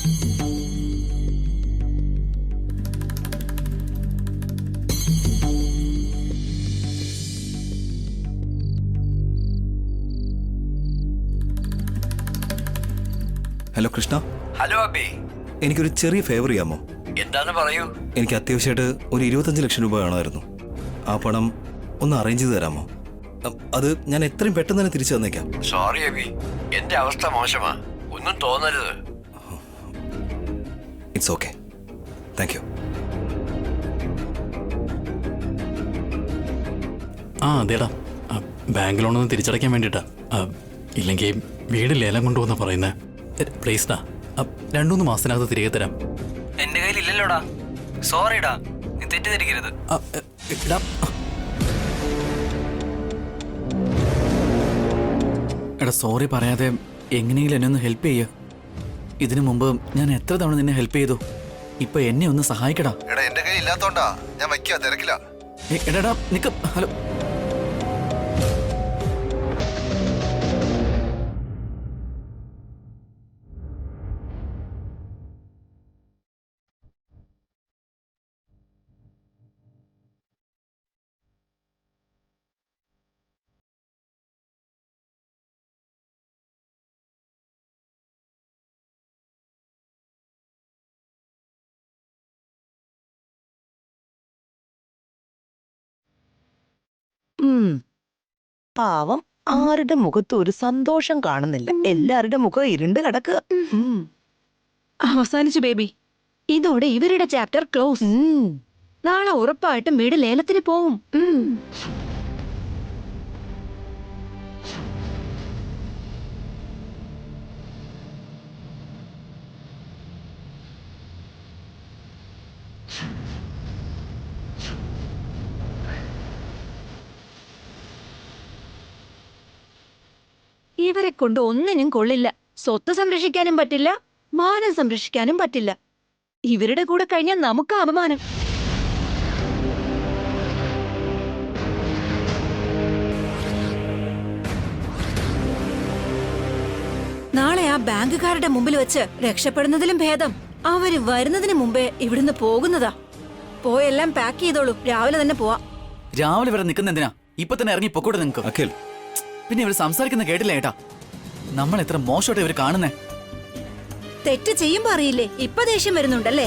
Hello Krishna. Hello Abi. എനിക്കൊരു ചെറിയ favour ചെയ്യാമോ? എന്താന്ന് പറയൂ. എനിക്ക് അത്യാവശ്യമായിട്ട് ഒരു 25 ലക്ഷം രൂപ വേണമായിരുന്നു. ആ പണം ഒന്ന് അറേഞ്ച് ചെയ്ത് തരാമോ? അത് ഞാൻ എത്രയും പെട്ടെന്ന് തന്നെ തിരിച്ചു തന്നേക്കാം. സോറി അബി, എന്റെ അവസ്ഥ മോശമാ, ഒന്നും തോന്നരുത്. It's okay, thank you. അതേടാ, ബാങ്ക് ലോണൊന്ന് തിരിച്ചടയ്ക്കാൻ വേണ്ടിയിട്ടാ. ഇല്ലെങ്കിൽ വീട് ലേലം കൊണ്ടുപോകുന്ന പറയുന്നത്. പ്ലീസ്ഡാ, 2-3 മാസത്തിനകത്ത് തിരികെ തരാം. എന്റെ കയ്യിൽ ഇല്ലല്ലോടാ. സോറിടാ, നീ തെറ്റിദ്ധരിക്കരുത്. എടാ, സോറി പറയാതെ എങ്ങനെയെങ്കിലും എന്നെ ഒന്ന് ഹെൽപ്പ് ചെയ്യ. ഇതിനു മുമ്പ് ഞാൻ എത്ര തവണ നിന്നെ ഹെൽപ്പ് ചെയ്തു. ഇപ്പൊ എന്നെ ഒന്ന് സഹായിക്കടാ. എടാ, എന്റെ കയ്യിൽ ഇല്ലാത്തോണ്ടാ ഞാൻ വയ്ക്കാ, തിരക്കില്ല. എടാ നിക്ക്. ഹലോ. പാവം, ആരുടെ മുഖത്ത് ഒരു സന്തോഷം കാണുന്നില്ല. എല്ലാവരുടെ മുഖം ഇരുണ്ട് കിടക്കുക. അവസാനിച്ചു ബേബി. ഇതോടെ ഇവരുടെ ചാപ്റ്റർ ക്ലോസ്. നാളെ ഉറപ്പായിട്ടും വീട് ലേലത്തിന് പോവും. ഇവരെ കൊണ്ട് ഒന്നിനും കൊള്ളില്ല. സ്വത്ത് സംരക്ഷിക്കാനും പറ്റില്ല, മാനം സംരക്ഷിക്കാനും പറ്റില്ല. ഇവരുടെ കൂടെ കഴിഞ്ഞാൽ നമുക്ക് അപമാനം. നാളെ ആ ബാങ്കുകാരുടെ മുമ്പിൽ വെച്ച് രക്ഷപ്പെടുന്നതിലും ഭേദം അവര് വരുന്നതിന് മുമ്പേ ഇവിടുന്ന് പോകുന്നതാ. പോയെല്ലാം പാക്ക് ചെയ്തോളൂ, രാവിലെ തന്നെ പോവാ. രാവിലെ വരെ നിൽക്കുന്ന എന്തിനാ? ഇപ്പൊ തന്നെ ഇറങ്ങി പൊക്കൂടെ നിങ്ങക്ക്. അഖിൽ, പിന്നെ ഇവർ സംസാരിക്കുന്ന കേട്ടില്ല ഏട്ടാ. നമ്മൾ എത്ര മോശമായിട്ട് ഇവർ കാണുന്നേ. തെറ്റ് ചെയ്യുമ്പോ അറിയില്ലേ, ഇപ്പൊ ദേഷ്യം വരുന്നുണ്ടല്ലേ?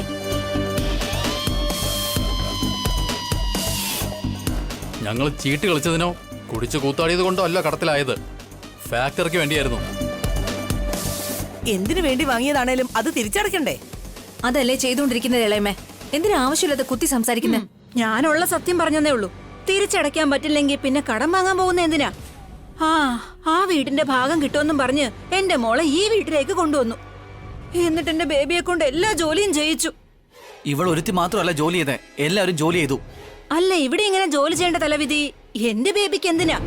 ഞങ്ങൾ ചീട്ട് കളിച്ചതിനോ കുടിച്ചു കൂത്താടിയത് കൊണ്ടോ അല്ല കടത്തിലായത്. ഫാക്ടറിക്ക് വേണ്ടിയായിരുന്നു. എന്തിനു വേണ്ടി വാങ്ങിയതാണേലും അത് തിരിച്ചടക്കണ്ടേ? അതല്ലേ ചെയ്തുകൊണ്ടിരിക്കുന്നത് ഇളയമേ. എന്തിനാ ആവശ്യമില്ലാതെ കുത്തി സംസാരിക്കുന്നേ? ഞാനുള്ള സത്യം പറഞ്ഞതേ ഉള്ളൂ. തിരിച്ചടയ്ക്കാൻ പറ്റില്ലെങ്കിൽ പിന്നെ കടം വാങ്ങാൻ പോകുന്ന എന്തിനാ? ആ വീടിന്റെ ഭാഗം കിട്ടുമെന്നും പറഞ്ഞ് എന്റെ മോളെ ഈ വീട്ടിലേക്ക് കൊണ്ടുവന്നു. എന്നിട്ട് എന്റെ ബേബിയെ കൊണ്ട് എല്ലാ ജോലിയും ചെയ്യിച്ചു. ഇവൾ ഒരുത്തി മാത്രമല്ല ജോലി ചെയ്തേ, എല്ലാവരും ജോലി ചെയ്തു. അല്ല, ഇവിടെ ഇങ്ങനെ ജോലി ചെയ്യേണ്ട തലവിധി എന്റെ ബേബിക്ക് എന്തിനാ?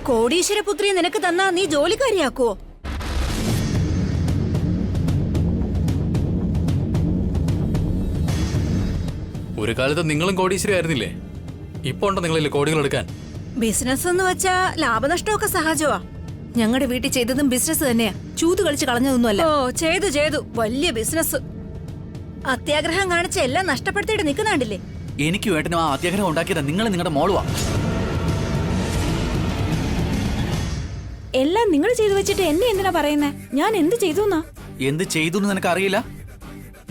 കോടീശ്വരപുത്രി നിനക്ക് തന്നാ നീ ജോലിക്കാരിയാക്കുവോ? ഒരു കാലത്ത് നിങ്ങളും കോടീശ്വരി ആയിരുന്നില്ലേ? ഇപ്പൊ ഉണ്ടോ നിങ്ങളില്ലേ കോടികൾ എടുക്കാൻ? ബിസിനസ് എന്ന് വെച്ചാ ലാഭനഷ്ടമൊക്കെ സഹജമാ. ഞങ്ങളുടെ വീട്ടിൽ ചെയ്തതും ബിസിനസ് തന്നെയാ, ചൂത് കളിച്ച് കളഞ്ഞതൊന്നുമല്ല. ഓ, ചെയ്തു വലിയ ബിസിനസ്. അത്യാഗ്രഹം കാണിച്ച് എല്ലാം നഷ്ടപ്പെടുത്തിയിട്ട് നിൽക്കുന്നുണ്ടില്ലേ? എനിക്ക് വേണ്ടനും ആ അത്യാഗ്രഹം ഉണ്ടാക്കിയത് നിങ്ങൾ നിങ്ങളുടെ മോളുവാ. എല്ലാം നിങ്ങൾ ചെയ്തു വെച്ചിട്ട് എന്നെ എന്തിനാ പറയുന്നേ? ഞാൻ എന്ത് ചെയ്തു? എന്ത് ചെയ്തു എന്ന് നിനക്ക് അറിയില്ല?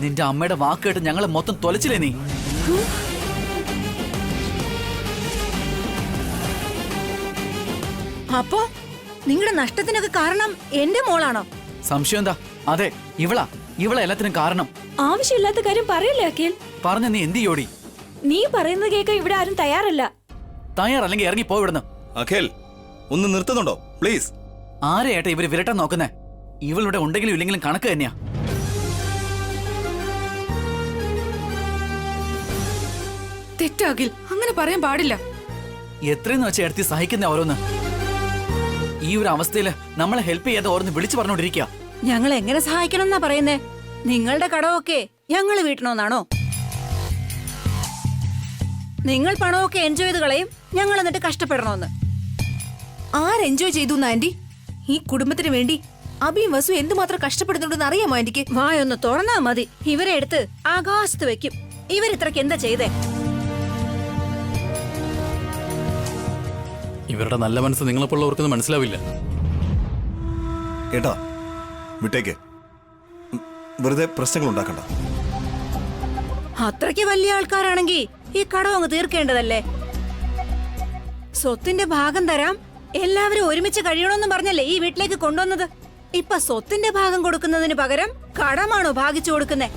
നിന്റെ അമ്മയുടെ വാക്ക് കേട്ട് ഞങ്ങളെ മൊത്തം തൊലച്ചില്ലേ നീ? അപ്പോ നിങ്ങളുടെ നഷ്ടത്തിനൊക്കെ കാരണം എന്റെ മോളാണോ? സംശയം എന്താ? അതെ, ഇവളാ എല്ലാത്തിനും കാരണം. ആവശ്യമില്ലാത്ത കാര്യം പറയല്ലേ അഖിൽ? പറഞ്ഞ നീ എന്ത് ചെയ്യോടി? നീ പറയുന്നത് കേൾക്കാൻ ഇവിടെ ആരും തയ്യാറല്ല. തയ്യാറല്ലെങ്കിൽ ഇറങ്ങി പോ ഇവിടുന്ന്. അഖിൽ, ഒന്ന് നിർത്തുന്നുണ്ടോ പ്ലീസ്? ആരെയാട്ടെ ഇവര് വിരട്ടാൻ നോക്കുന്നേ? ഇവളിവിടെ ഉണ്ടെങ്കിലും ഇല്ലെങ്കിലും കണക്ക് തന്നെയാ. തെറ്റാകിൽ, അങ്ങനെ പറയാൻ പാടില്ല. എത്രയെന്ന് വെച്ചാൽ എടുത്തി സഹിക്കുന്ന ഓരോന്ന്. ഈ ഒരു അവസ്ഥയില് നമ്മളെ ഹെൽപ്പ് ചെയ്യാതെ ഓരോന്ന് വിളിച്ചു പറഞ്ഞോണ്ടിരിക്കുക. ഞങ്ങൾ എങ്ങനെ സഹായിക്കണം എന്നാ പറയുന്നേ? നിങ്ങളുടെ കടമൊക്കെ ഞങ്ങൾ വീട്ടണമെന്നാണോ? നിങ്ങൾ പണമൊക്കെ എൻജോയ് ചെയ്ത് കളയും, ഞങ്ങൾ എന്നിട്ട് കഷ്ടപ്പെടണമെന്ന്. ആരെൻജോയ് ചെയ്തു ആന്റി? ഈ കുടുംബത്തിന് വേണ്ടി അബിയും വസു എന്തുമാത്രം കഷ്ടപ്പെടുന്നുണ്ടെന്ന് അറിയാമോ എനിക്ക്? വായൊന്ന് തുറന്നാ മതി, ഇവരെ എടുത്ത് ആകാശത്ത് വെക്കും. ഇവരിത്രക്ക് എന്താ ചെയ്തേ? ഇവരുടെ നല്ല മനസ്സ് നിങ്ങളെപ്പോലുള്ളവർക്കൊന്നും മനസ്സിലാവില്ല. ഏട്ടാ വിട്ടേക്ക്, വെറുതെ പ്രശ്നങ്ങൾ ഉണ്ടാക്കണ്ട. അത്രയ്ക്ക് വലിയ ആൾക്കാരാണെങ്കി ഈ കടം അങ്ങ് തീർക്കേണ്ടതല്ലേ? സ്വത്തിന്റെ ഭാഗം തരാം, എല്ലാവരും ഒരുമിച്ച് കഴിയണമെന്ന് പറഞ്ഞല്ലേ ഈ വീട്ടിലേക്ക് കൊണ്ടുവന്നത്. ഇപ്പൊ സ്വത്തിന്റെ ഭാഗം കൊടുക്കുന്നതിന് പകരം കടമാണോ ഭാഗിച്ചു കൊടുക്കുന്നേ?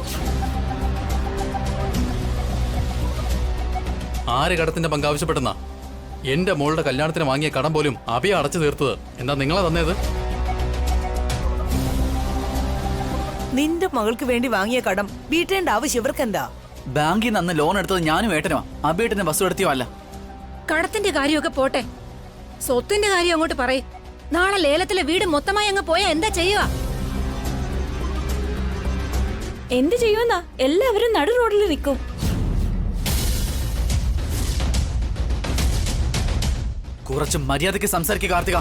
ആര് കടത്തിന്റെ പങ്ക് ആവശ്യപ്പെട്ടെന്നാ? എന്റെ മോളുടെ കല്യാണത്തിന് വാങ്ങിയ കടം പോലും അബിയ അടച്ചു തീർത്തത്. എന്താ നിങ്ങളെ തന്നേത്? നിന്റെ മകൾക്ക് വേണ്ടി വാങ്ങിയ കടം വീട്ടേണ്ട ആവശ്യം ഇവർക്കെന്താ? ബാങ്കിൽ നിന്ന് ലോൺ എടുത്തത് ഞാനും ഏട്ടനുമാ, അബിയേട്ടനെ വസ്തു എടുത്തിയോ അല്ല. കടത്തിന്റെ കാര്യമൊക്കെ പോട്ടെ, സ്വത്തിന്റെ കാര്യം അങ്ങോട്ട് പറയ്. നാളെ ലേലത്തിലെ വീട് മൊത്തമായി അങ്ങ് പോയാ എന്താ ചെയ്യുക? എന്ത് ചെയ്യുമെന്നാ? എല്ലാവരും നടു റോഡിൽ നിൽക്കും. കുറച്ച് മര്യാദയ്ക്ക് സംസാരിക്കുക കാർത്തിക.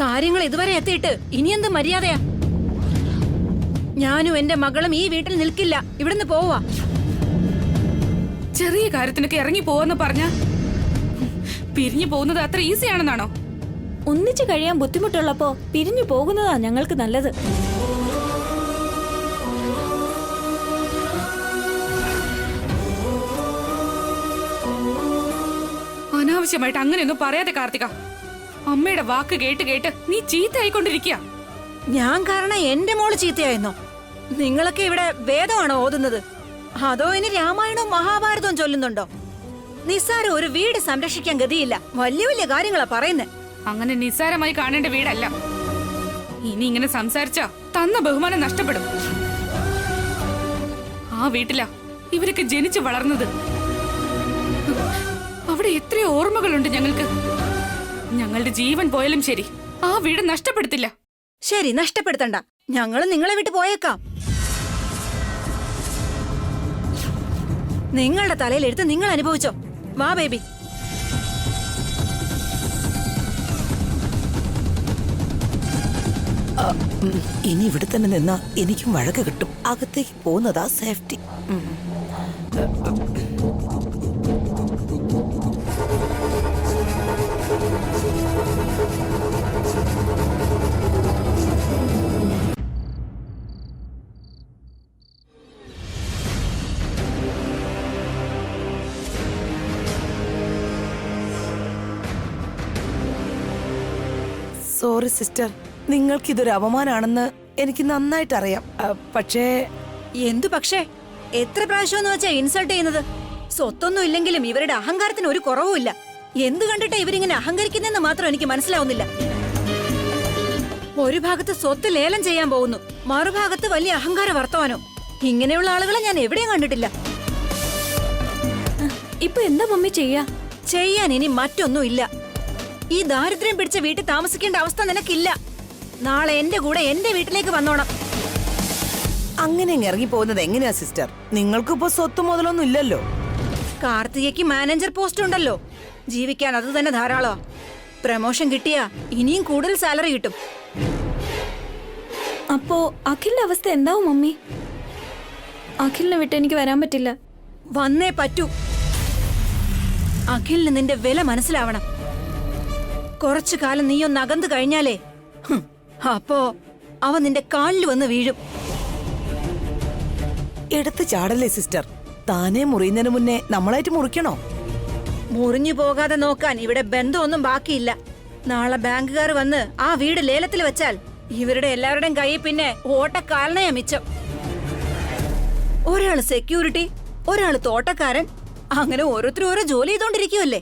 കാര്യങ്ങൾ ഇതുവരെ എത്തിയിട്ട് ഇനിയെന്ത് മര്യാദയാ? ഞാനും എന്റെ മകളും ഈ വീട്ടിൽ നിൽക്കില്ല, ഇവിടുന്ന് പോവാ. ചെറിയ കാര്യത്തിനൊക്കെ ഇറങ്ങി പോവെന്ന് പറഞ്ഞ പിരിഞ്ഞു പോകുന്നത് അത്ര ഈസി ആണെന്നാണോ? ഒന്നിച്ചു കഴിയാൻ ബുദ്ധിമുട്ടുള്ളപ്പോ പിരിഞ്ഞു പോകുന്നതാ ഞങ്ങൾക്ക് നല്ലത്. അനാവശ്യമായിട്ട് അങ്ങനെയൊന്നും പറയാതെ കാർത്തിക. അമ്മയുടെ വാക്ക് കേട്ട് കേട്ട് നീ ചീത്തയായിക്കൊണ്ടിരിക്കുക. ഞാൻ കാരണം എന്റെ മോള് ചീത്തയായിരുന്നോ? നിങ്ങളൊക്കെ ഇവിടെ വേദമാണോ ഓതുന്നത്? അതോ ഇനി രാമായണവും മഹാഭാരതവും ചൊല്ലുന്നുണ്ടോ? നിസ്സാരം ഒരു വീട് സംരക്ഷിക്കാൻ ഗതിയില്ല, വലിയ വലിയ കാര്യങ്ങളാ പറയുന്നേ. അങ്ങനെ നിസ്സാരമായി കാണേണ്ട വീടല്ല. ഇനി ഇങ്ങനെ സംസാരിച്ച തന്ന ബഹുമാനം നഷ്ടപ്പെടും. ആ വീട്ടിലാ ഇവരൊക്കെ ജനിച്ചു വളർന്നത്. അവിടെ എത്രയോ ഓർമ്മകളുണ്ട് ഞങ്ങൾക്ക്. ഞങ്ങളുടെ ജീവൻ പോയാലും ശരി, ആ വീട് നഷ്ടപ്പെടുത്തില്ല. ശരി, നഷ്ടപ്പെടുത്തണ്ട. ഞങ്ങളും നിങ്ങളെ വിട്ട് പോയേക്കാം. നിങ്ങളുടെ തലയിൽ എടുത്ത് നിങ്ങൾ അനുഭവിച്ചോ. വാ ബേബി. ഇനി ഇവിടെ തന്നെ നിന്നാ എനിക്കും വഴക്ക് കിട്ടും. അകത്തേക്ക് പോകുന്നതാ സേഫ്റ്റി. സോറി സിസ്റ്റർ, നിങ്ങൾക്കിതൊരു അപമാനാണെന്ന് എനിക്ക് നന്നായിട്ട് അറിയാം. പക്ഷേ എന്തു പക്ഷേ? എത്ര പ്രാവശ്യം വെച്ചാ ഇൻസൾട്ട് ചെയ്യുന്നത്? സ്വത്തൊന്നും ഇല്ലെങ്കിലും ഇവരുടെ അഹങ്കാരത്തിന് ഒരു കുറവുമില്ല. എന്ത് കണ്ടിട്ടാ ഇവരിങ്ങനെ അഹങ്കരിക്കുന്നെന്ന് മാത്രം എനിക്ക് മനസ്സിലാവുന്നില്ല. ഒരു ഭാഗത്ത് സ്വത്ത് ലേലം ചെയ്യാൻ പോകുന്നു, മറുഭാഗത്ത് വലിയ അഹങ്കാര വർത്തമാനോ. ഇങ്ങനെയുള്ള ആളുകളെ ഞാൻ എവിടെയും കണ്ടിട്ടില്ല. ഇപ്പൊ എന്താ മമ്മി ചെയ്യാൻ ഇനി മറ്റൊന്നും ഇല്ല. ഈ ദാരിദ്ര്യം പിടിച്ച വീട്ടിൽ താമസിക്കേണ്ട അവസ്ഥ നിനക്കില്ല. നാളെ എന്റെ കൂടെ എന്റെ വീട്ടിലേക്ക് വന്നോണം. അങ്ങനെ ഇറങ്ങി പോകുന്നത് എങ്ങനെയാ സിസ്റ്റർ? നിങ്ങൾക്കിപ്പോ സ്വത്ത് മുതലൊന്നും ഇല്ലല്ലോ. കാർത്തികയ്ക്ക് മാനേജർ പോസ്റ്റ് ഉണ്ടല്ലോ, ജീവിക്കാൻ അത് തന്നെ ധാരാളമാ. പ്രമോഷൻ കിട്ടിയാ ഇനിയും കൂടുതൽ സാലറി കിട്ടും. അപ്പോ അഖിലിന്റെ അവസ്ഥ എന്താവും മമ്മി? അഖിലിനെ വിട്ട് എനിക്ക് വരാൻ പറ്റില്ല. വന്നേ പറ്റൂ. അഖിലിന് നിന്റെ വില മനസ്സിലാവണം. കുറച്ചു കാലം നീയൊന്ന് അകന്നു കഴിഞ്ഞാലേ അപ്പോ അവൻ നിന്റെ കാലിൽ വന്ന് വീഴും. എടുത്ത് ചാടല്ലേ സിസ്റ്റർ. താനേ മുറിയുന്നതിന് മുന്നേ നമ്മളായിട്ട് മുറിക്കണോ? മുറിഞ്ഞു പോകാതെ നോക്കാൻ ഇവിടെ ബന്ധമൊന്നും ബാക്കിയില്ല. നാളെ ബാങ്കുകാർ വന്ന് ആ വീട് ലേലത്തിൽ വെച്ചാൽ ഇവരുടെ എല്ലാവരുടെയും കയ്യിൽ പിന്നെ ഓട്ടക്കാലനയാ മിച്ചം. ഒരാള് സെക്യൂരിറ്റി, ഒരാള് തോട്ടക്കാരൻ, അങ്ങനെ ഓരോരുത്തരും ഓരോ ജോലി ചെയ്തോണ്ടിരിക്കുവല്ലേ.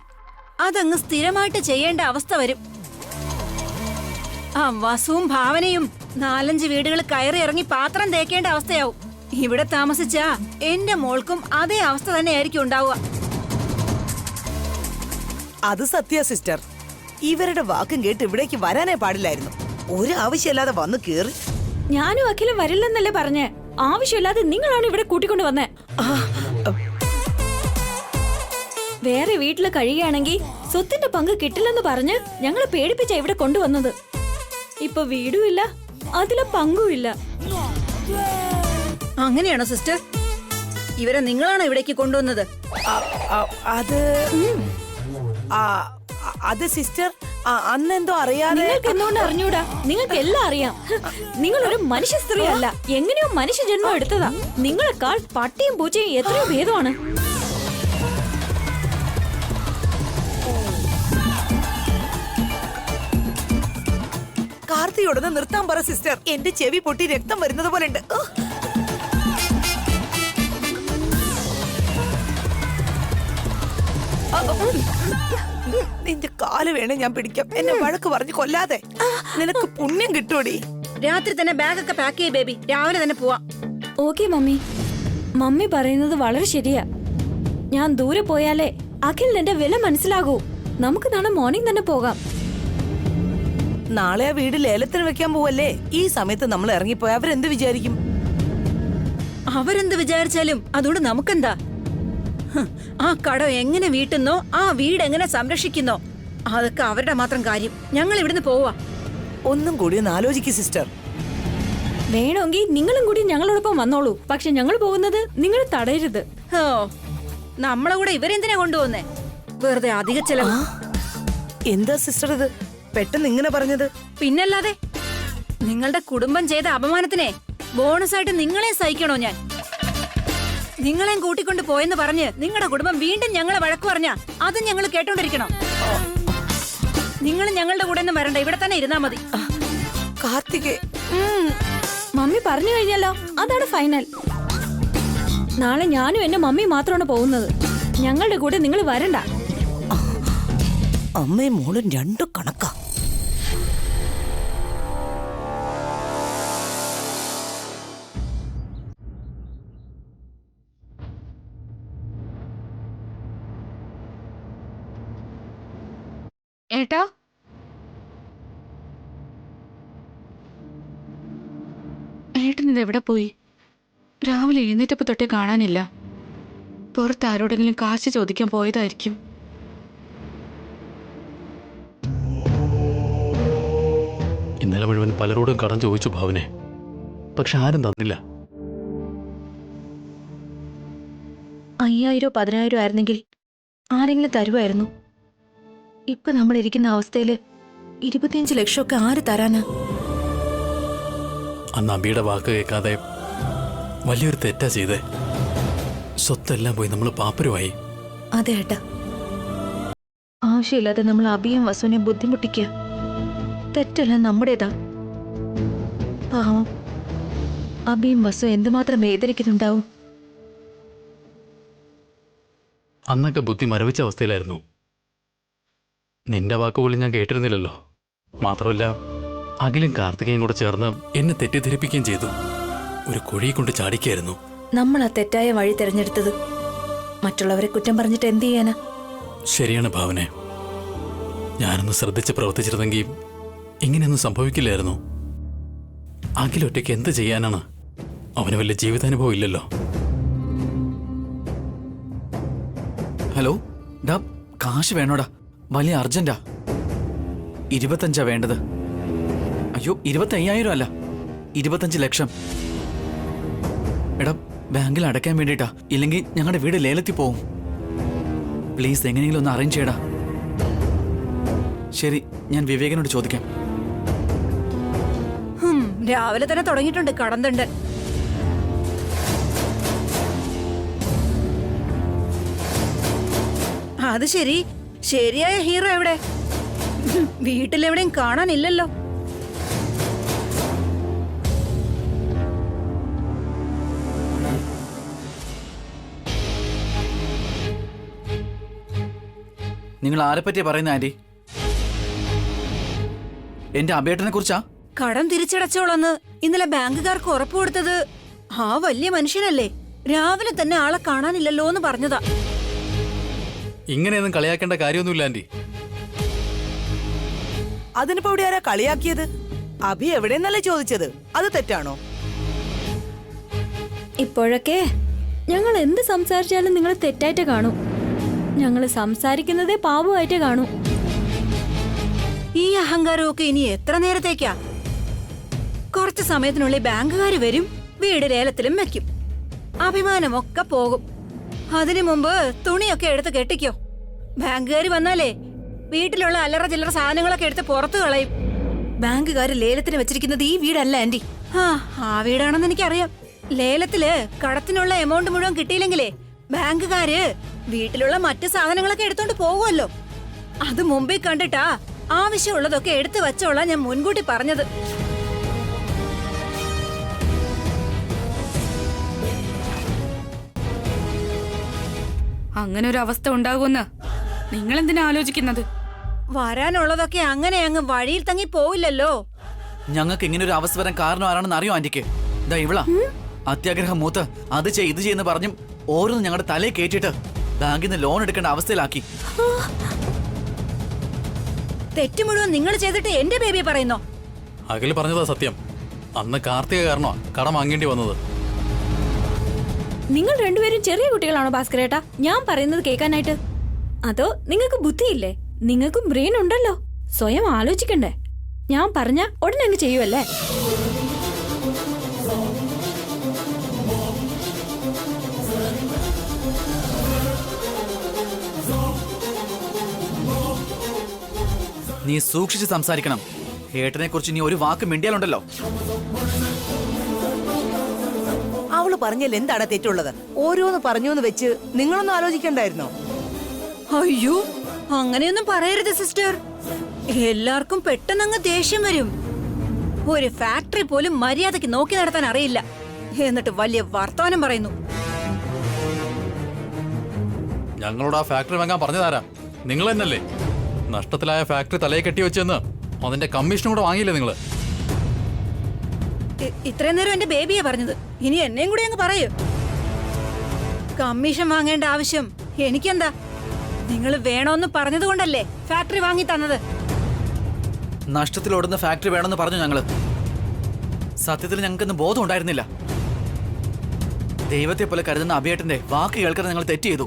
അതങ്ങ് സ്ഥിരമായിട്ട് ചെയ്യേണ്ട അവസ്ഥ വരും. ആ വസുവും ഭാവനയും 4-5 വീടുകൾ കയറി ഇറങ്ങി പാത്രം തേക്കേണ്ട അവസ്ഥയാവും. ഇവിടെ താമസിച്ചാ എന്റെ മോൾക്കും അതേ അവസ്ഥ തന്നെയായിരിക്കും ഉണ്ടാവുക. അത് സത്യ സിസ്റ്റർ. ഇവരുടെ വാക്കും കേട്ട് ഇവിടേക്ക് വരാനേ പാടില്ലായിരുന്നു. ഒരു ആവശ്യമില്ലാതെ വന്നു കേറി. ഞാനും അഖിലും വരില്ലെന്നല്ലേ പറഞ്ഞേ? ആവശ്യമില്ലാതെ നിങ്ങളാണ് ഇവിടെ കൂട്ടിക്കൊണ്ട് വന്നേ. വേറെ വീട്ടില് കഴിയുകയാണെങ്കിൽ സ്വത്തിന്റെ പങ്ക് കിട്ടില്ലെന്ന് പറഞ്ഞ് ഞങ്ങളെ പേടിപ്പിച്ച ഇവിടെ കൊണ്ടുവന്നത്. ഇപ്പൊ വീടുമില്ല, അതിലെ പങ്കുമില്ല. അങ്ങനെയാണോ സിസ്റ്റർ? ഇവരെ നിങ്ങളാണോ ഇവിടേക്ക് കൊണ്ടുവന്നത്? അത് അത് സിസ്റ്റർ അന്നെന്തോ അറിയാതെ. നിങ്ങൾക്ക് എന്തുകൊണ്ട് അറിഞ്ഞൂടാ? നിങ്ങൾക്ക് എല്ലാം അറിയാം. നിങ്ങൾ ഒരു മനുഷ്യ സ്ത്രീ അല്ല, എങ്ങനെയോ മനുഷ്യ ജന്മം എടുത്തതാ. നിങ്ങളെക്കാൾ പട്ടിയും പൂച്ചയും എത്രയോ ഭേദമാണ്. കാർത്തിയോടൊന്ന് നിർത്താൻ പറ സിസ്റ്റർ. എന്റെ ചെവി പൊട്ടി രക്തം വരുന്നത് പോലെ ഉണ്ട്. നിന്റെ കാല് വേണേ ഞാൻ പിടിക്കാം. എന്നെ വഴക്ക് പറഞ്ഞ് കൊല്ലാതെ. നിനക്ക് പുണ്യം കിട്ടൂടി. രാത്രി തന്നെ ബാഗൊക്കെ പാക്ക് ചെയ്യ് ബേബി, രാവിലെ തന്നെ പോവാം. Okay mummy. മമ്മി പറയുന്നത് വളരെ ശരിയാ. ഞാൻ ദൂരെ പോയാലേ അഖിലിന് എന്റെ വില മനസ്സിലാകൂ. നമുക്ക് നാളെ മോർണിംഗ് തന്നെ പോകാം. നാളെ ആ വീട് ലേലത്തിന് വെക്കാൻ പോവല്ലേ? ഈ സമയത്ത് നമ്മൾ ഇറങ്ങിപ്പോയി അവരെന്ത് വിചാരിക്കും? അവരെന്ത് വിചാരിച്ചാലും അതുകൊണ്ട് നമുക്കെന്താ? ആ കടം എങ്ങനെ വീട്ടുന്നോ, ആ വീട് എങ്ങനെ സംരക്ഷിക്കുന്നോ, അതൊക്കെ അവരുടെ മാത്രം കാര്യം. ഞങ്ങൾ ഇവിടുന്ന് പോവാ. ഒന്നും കൂടി ഒന്ന് ആലോചിക്കും സിസ്റ്റർ. വേണമെങ്കിൽ നിങ്ങളും കൂടി ഞങ്ങളോടൊപ്പം വന്നോളൂ. പക്ഷെ ഞങ്ങൾ പോകുന്നത് നിങ്ങൾ തടയരുത്. ഓ, നമ്മളെ കൂടെ ഇവരെന്തിനാ കൊണ്ടുപോകുന്നേ? വെറുതെ അധിക ചെലവ്. എന്താ സിസ്റ്റർ ഇത് പെട്ടെന്ന് ഇങ്ങനെ പറഞ്ഞത്? പിന്നല്ലാതെ നിങ്ങളുടെ കുടുംബം ചെയ്ത അപമാനത്തിനെ ബോണസായിട്ട് നിങ്ങളെ സഹിക്കണോ ഞാൻ? നിങ്ങളെയും കൂട്ടിക്കൊണ്ട് പോയെന്ന് പറഞ്ഞ് നിങ്ങളുടെ കുടുംബം വീണ്ടും ഞങ്ങളെ വഴക്ക് പറഞ്ഞ അത് ഞങ്ങൾ കേട്ടോണ്ടിരിക്കണം. നിങ്ങൾ ഞങ്ങളുടെ കൂടെ ഒന്നും വരണ്ട, ഇവിടെ തന്നെ ഇരുന്നാ മതി. കാർത്തികേ, മമ്മി പറഞ്ഞു കഴിഞ്ഞല്ലോ, അതാണ് ഫൈനൽ. നാളെ ഞാനും എന്റെ മമ്മി മാത്രമാണ് പോകുന്നത്. ഞങ്ങളുടെ കൂടെ നിങ്ങൾ വരണ്ട. അമ്മയും മോളും രണ്ടും കണക്കാ. ഏട്ടാ, ഏട്ടൻ ഇത് എവിടെ പോയി? രാവിലെ എഴുന്നേറ്റപ്പോ തൊട്ടേ കാണാനില്ല. പുറത്ത് ആരോടെങ്കിലും കാശ് ചോദിക്കാൻ പോയതായിരിക്കും. ഇന്നലെ മുഴുവൻ പലരോടും കടം ചോദിച്ചു ഭാവനെ, പക്ഷെ ആരും തന്നില്ല. 5000 10,000 ആയിരുന്നെങ്കിൽ ആരെങ്കിലും തരുമായിരുന്നു. ഇപ്പൊ നമ്മൾ ഇരിക്കുന്ന അവസ്ഥയില് 25 ലക്ഷമൊക്കെ ആര് തരാനാ? അന്ന് അബിയുടെ വാക്ക് കേൾക്കാതെ വലിയൊരു തെറ്റാ ചെയ്തേ. സ്വത്തെല്ലാം പോയി നമ്മൾ പാപ്പരുമായി. അതെ ഏട്ടാ, ആവശ്യമില്ലാതെ നമ്മൾ അബിയും വസുവിനെ ബുദ്ധിമുട്ടിക്കുക. തെറ്റെല്ലാം നമ്മുടേതാ. പാവം അബിയും വസു എന്തുമാത്രം വേദനിക്കുന്നുണ്ടാവും. അന്നൊക്കെ ബുദ്ധി മരവിച്ച അവസ്ഥയിലായിരുന്നു. നിന്റെ വാക്കുപോലും ഞാൻ കേട്ടിരുന്നില്ലല്ലോ. മാത്രമല്ല അഖിലും കാർത്തികയും കൂടെ ചേർന്ന് എന്നെ തെറ്റിദ്ധരിപ്പിക്കുകയും ചെയ്തു. ഒരു കുഴി കൊണ്ട് ചാടിക്കായിരുന്നു. നമ്മൾ ആ തെറ്റായ വഴി തിരഞ്ഞെടുത്തത്. മറ്റുള്ളവരെ കുറ്റം പറഞ്ഞിട്ട് എന്ത് ചെയ്യാനാ? ശരിയാണ് ഭാവനെ. ഞാനൊന്ന് ശ്രദ്ധിച്ച് പ്രവർത്തിച്ചിരുന്നെങ്കിൽ ഇങ്ങനെയൊന്നും സംഭവിക്കില്ലായിരുന്നു. അഖിലൊറ്റയ്ക്ക് എന്ത് ചെയ്യാനാണ്? അവന് വലിയ ജീവിതാനുഭവം ഇല്ലല്ലോ. ഹലോ ഡാ, കാശ് വേണോടാ, വലിയ അർജന്റാ. 25 വേണ്ടത്. അയ്യോ, 25,000 അല്ല, 25 ലക്ഷം. എടാ, ബാങ്കിൽ അടയ്ക്കാൻ വേണ്ടിട്ടാ, ഇല്ലെങ്കിൽ ഞങ്ങളുടെ വീട് ലേലത്തിൽ പോവും. പ്ലീസ് എങ്ങനെയെങ്കിലും ഒന്ന് അറേഞ്ച് ചെയ്യടാ. ശരി, ഞാൻ വിവേകനോട് ചോദിക്കാം. രാവിലെ തന്നെ തുടങ്ങിയിട്ടുണ്ട് കടന്തണ്ട്. അത് ശരി, ശരിയായ ഹീറോ എവിടെ? വീട്ടിലെവിടെയും കാണാനില്ലല്ലോ. നിങ്ങൾ ആരെപ്പറ്റിയാ പറയുന്നത് ആന്റി? എന്റെ അബേട്ടനെ കുറിച്ചാ? കടം തിരിച്ചടച്ചോളന്ന് ഇന്നലെ ബാങ്കുകാർക്ക് ഉറപ്പ് കൊടുത്തത് ആ വലിയ മനുഷ്യനല്ലേ? രാവിലെ തന്നെ ആളെ കാണാനില്ലല്ലോ എന്ന് പറഞ്ഞതാ. ഇങ്ങനെയൊന്നും കളിയാക്കേണ്ട കാര്യമൊന്നുമില്ല ആന്റി. അതിനിപ്പോ ഇവിടെ ആരാ കളിയാക്കിയത്? അഭി എവിടെന്നല്ലേ ചോദിച്ചത്? അത് തെറ്റാണോ? ഇപ്പോഴൊക്കെ ഞങ്ങൾ എന്ത് സംസാരിച്ചാലും നിങ്ങൾ തെറ്റായിട്ട് കാണും. ഞങ്ങൾ സംസാരിക്കുന്നതേ പാവമായിട്ട് കാണും. ഈ അഹങ്കാരമൊക്കെ ഇനി എത്ര നേരത്തേക്കാ? കുറച്ച് സമയത്തിനുള്ളിൽ ബാങ്കുകാർ വരും, വീട് ലേലത്തിലും വെക്കും, അഭിമാനമൊക്കെ പോകും. അതിനു മുമ്പ് തുണിയൊക്കെ എടുത്ത് കെട്ടിക്കോ. ബാങ്കുകാർ വന്നാലേ വീട്ടിലുള്ള അല്ലറ ചില്ലറ സാധനങ്ങളൊക്കെ എടുത്ത് പുറത്തു കളയും. ബാങ്കുകാർ ലേലത്തിന് വെച്ചിരിക്കുന്നത് ഈ വീടല്ല ആന്റി. ആ വീടാണെന്ന് എനിക്കറിയാം. ലേലത്തില് കടത്തിനുള്ള എമൗണ്ട് മുഴുവൻ കിട്ടിയില്ലെങ്കിലേ ബാങ്കുകാര് വീട്ടിലുള്ള മറ്റു സാധനങ്ങളൊക്കെ എടുത്തോണ്ട് പോകുമല്ലോ. അത് മുമ്പിൽ കണ്ടിട്ടാ ആവശ്യമുള്ളതൊക്കെ എടുത്തു വച്ചോളാം ഞാൻ മുൻകൂട്ടി പറഞ്ഞത്. അങ്ങനെ ഒരു അവസ്ഥ ഉണ്ടാകുമെന്ന് നിങ്ങൾ എന്തിനാ ആലോചിക്കുന്നത്? വരാനുള്ളതൊക്കെ അങ്ങനെ അങ്ങ് വഴിയിൽ തങ്ങി പോവില്ലല്ലോ. ഞങ്ങൾക്ക് ഇങ്ങനെ ഒരു അവസ്ഥ വരാൻ കാരണം ആരാണെന്ന് അറിയോ ആന്റിക്ക്? ഇതാ ഇവളാ അത്യാഗ്രഹം മൂത്ത് അത് ഇത് ചെയ്യുന്ന പറഞ്ഞും ഓരോന്ന് ഞങ്ങളുടെ തലയിൽ കയറ്റിട്ട് ബാങ്കിൽ നിന്ന് ലോൺ എടുക്കേണ്ട അവസ്ഥയിലാക്കി. തെറ്റ് മുഴുവൻ നിങ്ങൾ ചെയ്തിട്ട് എന്റെ ബേബിയെ പറയുന്നോ? അഖിൽ പറഞ്ഞതാ സത്യം. അന്ന് കാർത്തിക കാരണോ കടം വാങ്ങേണ്ടി വന്നത്. നിങ്ങൾ രണ്ടുപേരും ചെറിയ കുട്ടികളാണോ ഭാസ്കരേട്ടാ ഞാൻ പറയുന്നത് കേൾക്കാനായിട്ട്? അതോ നിങ്ങൾക്ക് ബുദ്ധിയില്ലേ? നിങ്ങൾക്കും ബ്രെയിൻ ഉണ്ടല്ലോ, സ്വയം ആലോചിക്കണ്ടേ? ഞാൻ പറഞ്ഞ ഉടനെ അങ്ങ് ചെയ്യുമല്ലേ? നീ സൂക്ഷിച്ച് സംസാരിക്കണം. ഏട്ടനെ കുറിച്ച് നീ ഒരു വാക്ക് മിണ്ടിയാലുണ്ടല്ലോ. അവള് പറഞ്ഞാൽ എന്താണ് തെറ്റുള്ളത്? ഓരോന്ന് പറഞ്ഞൂന്ന് വെച്ച് നിങ്ങളൊന്നും ആലോചിക്കണ്ടായിരുന്നോ? അയ്യോ, അങ്ങനെയൊന്നും പറയരുത് സിസ്റ്റർ. എല്ലാവർക്കും പെട്ടെന്നങ്ങ് ദേഷ്യം വരും. ഒരു ഫാക്ടറി പോലും മര്യാദയ്ക്ക് നോക്കി നടത്താൻ അറിയില്ല, എന്നിട്ട് വലിയ വർത്തമാനം പറയുന്നു. ഞങ്ങളോട് ആ ഫാക്ടറി വാങ്ങാൻ പറഞ്ഞതാരാ? നിങ്ങൾ തന്നെയല്ലേ? നഷ്ടത്തിലായ ഫാക്ടറി തലയെ കെട്ടി വെച്ചെന്ന് അതിന്റെ കമ്മീഷനും കൂടെ വാങ്ങിയില്ലേ നിങ്ങള്? ഇത്രയും നേരം എന്റെ ബേബിയെ പറഞ്ഞത്, ഇനി എന്നെയും കൂടി അങ്ങ് പറയൂ. കമ്മീഷൻ വാങ്ങേണ്ട ആവശ്യം എനിക്കെന്താ? നിങ്ങൾ വേണോന്ന് പറഞ്ഞതുകൊണ്ടല്ലേ ഫാക്ടറി വാങ്ങി തന്നത്. നഷ്ടത്തിലോടുന്ന ഫാക്ടറി വേണമെന്ന് പറഞ്ഞു ഞങ്ങള്. സത്യത്തിൽ ഞങ്ങൾക്കൊന്നും ബോധം ഉണ്ടായിരുന്നില്ല. ദൈവത്തെ പോലെ കരുതുന്ന അഭിയേട്ടന്റെ വാക്ക് കേൾക്കാൻ ഞങ്ങൾ തെറ്റ് ചെയ്തു.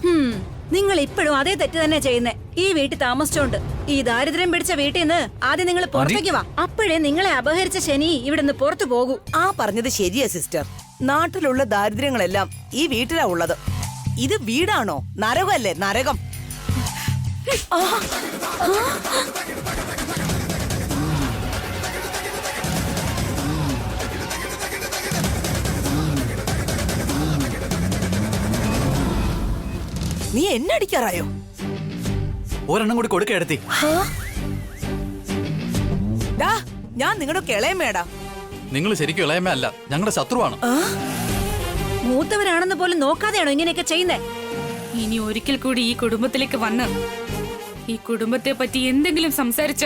നിങ്ങൾ ഇപ്പോഴും അതേ തെറ്റ് തന്നെ ചെയ്യുന്നേ. ഈ വീട്ടിൽ താമസിച്ചോണ്ട് ഈ ദാരിദ്ര്യം പിടിച്ച വീട്ടിൽ നിന്ന് ആദ്യം നിങ്ങൾ പുറത്തേക്ക് വാ. അപ്പോഴേ നിങ്ങളെ അപഹരിച്ച ശനി ഇവിടുന്ന് പുറത്തു പോകൂ. ആ പറഞ്ഞത് ശരിയാ സിസ്റ്റർ. നാട്ടിലുള്ള ദാരിദ്ര്യങ്ങളെല്ലാം ഈ വീട്ടിലാ ഉള്ളത്. ഇത് വീടാണോ? നരകമല്ലേ നരകം. നീ എന്നെ അടിക്കാറായോ? ഒരെണ്ണം കൂടി കൊടുക്കെടുത്തി. ഞാൻ നിങ്ങളുടെ കിളയമേടാ. നിങ്ങൾ ശരിക്കും ഇളയമ്മ അല്ല, ഞങ്ങളുടെ ശത്രുവാണ്. മൂത്തവരാണെന്ന് പോലും നോക്കാതെയാണോ ഇങ്ങനെയൊക്കെ ചെയ്യുന്നേ? ഇനി ഒരിക്കൽ കൂടി ഈ കുടുംബത്തിലേക്ക് വന്ന് ഈ കുടുംബത്തെ പറ്റി എന്തെങ്കിലും സംസാരിച്ച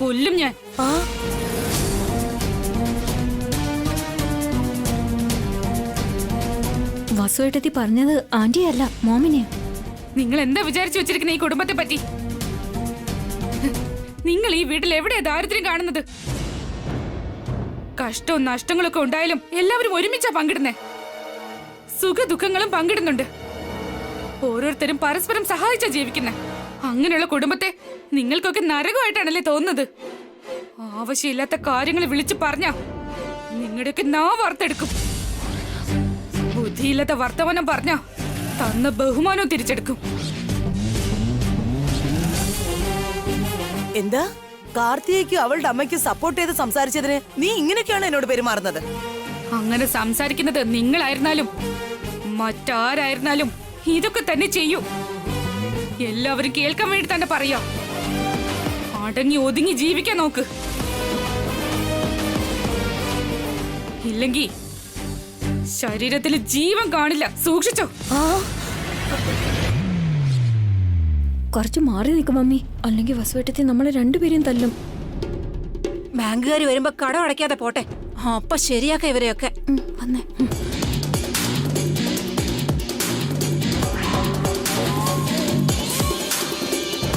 കൊല്ലും ഞാൻ. വസുവേട്ടത്തി പറഞ്ഞത് ആന്റിയല്ല മോമിനെയാ. നിങ്ങൾ എന്താ വിചാരിച്ചു വെച്ചിരിക്കുന്ന ഈ കുടുംബത്തെ പറ്റി? നിങ്ങൾ ഈ വീട്ടിൽ എവിടെയാ ദാരിദ്ര്യം കാണുന്നത്? കഷ്ടവും നഷ്ടങ്ങളൊക്കെ ഉണ്ടായാലും എല്ലാവരും ഒരുമിച്ചാ പങ്കിടുന്നേ. സുഖ ദുഃഖങ്ങളും പങ്കിടുന്നുണ്ട്. ഓരോരുത്തരും പരസ്പരം സഹായിച്ചാ ജീവിക്കുന്നേ. അങ്ങനെയുള്ള കുടുംബത്തെ നിങ്ങൾക്കൊക്കെ നരകമായിട്ടാണല്ലേ തോന്നുന്നത്? ആവശ്യമില്ലാത്ത കാര്യങ്ങൾ വിളിച്ചു പറഞ്ഞ നിങ്ങളുടെയൊക്കെ നാവ് വാർത്തെടുക്കും. ബുദ്ധിയില്ലാത്ത വർത്തമാനം പറഞ്ഞ തന്ന ബഹുമാനവും തിരിച്ചെടുക്കും. എന്താ കാർത്തികയ്ക്കും അവളുടെ അമ്മയ്ക്കും സപ്പോർട്ട് ചെയ്ത് സംസാരിച്ചതിന് നീ ഇങ്ങനെയൊക്കെയാണ് എന്നോട് പെരുമാറുന്നത്? അങ്ങനെ സംസാരിക്കുന്നത് നിങ്ങളായിരുന്നാലും മറ്റാരായിരുന്നാലും ഇതൊക്കെ തന്നെ ചെയ്യൂ. എല്ലാവരും കേൾക്കാൻ വേണ്ടി തന്നെ പറയാ. അടങ്ങി ഒതുങ്ങി ജീവിക്കാൻ നോക്ക്. ഇല്ലെങ്കിൽ ശരീരത്തിൽ ജീവൻ കാണില്ല. സൂക്ഷിച്ചോ. കുറച്ച് മാറി നിൽക്കും മമ്മി, അല്ലെങ്കിൽ വസുവേട്ടത്തി നമ്മളെ രണ്ടുപേരെയും തല്ലും. ബാങ്കുകാർ വരുമ്പോ കടം അടയ്ക്കാതെ പോട്ടെ, അപ്പൊ ശരിയാക്ക ഇവരെയൊക്കെ. വന്നേ.